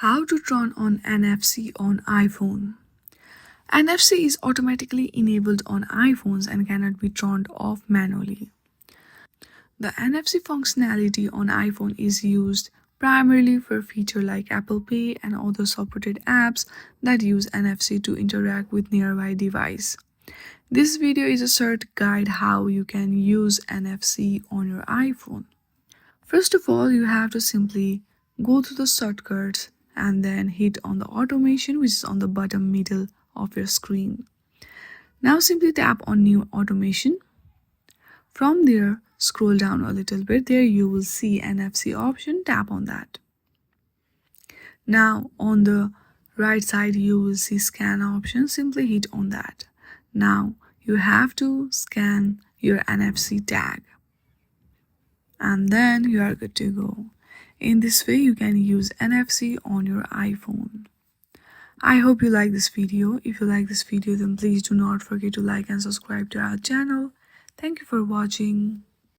How to turn on NFC on iPhone. NFC is automatically enabled on iPhones and cannot be turned off manually. The NFC functionality on iPhone is used primarily for features like Apple Pay and other supported apps that use NFC to interact with nearby device. This video is a short guide how you can use NFC on your iPhone. First of all, you have to simply go to the shortcuts and then hit on the automation, which is on the bottom middle of your screen. Now simply tap on new automation. From there, scroll down a little bit. There you will see NFC option. Tap on that. Now on the right side you will see scan option. Simply hit on that. Now you have to scan your NFC tag and then you are good to go. In this way you can use NFC on your iPhone. I hope you like this video. If you like this video, then please do not forget to like and subscribe to our channel. Thank you for watching.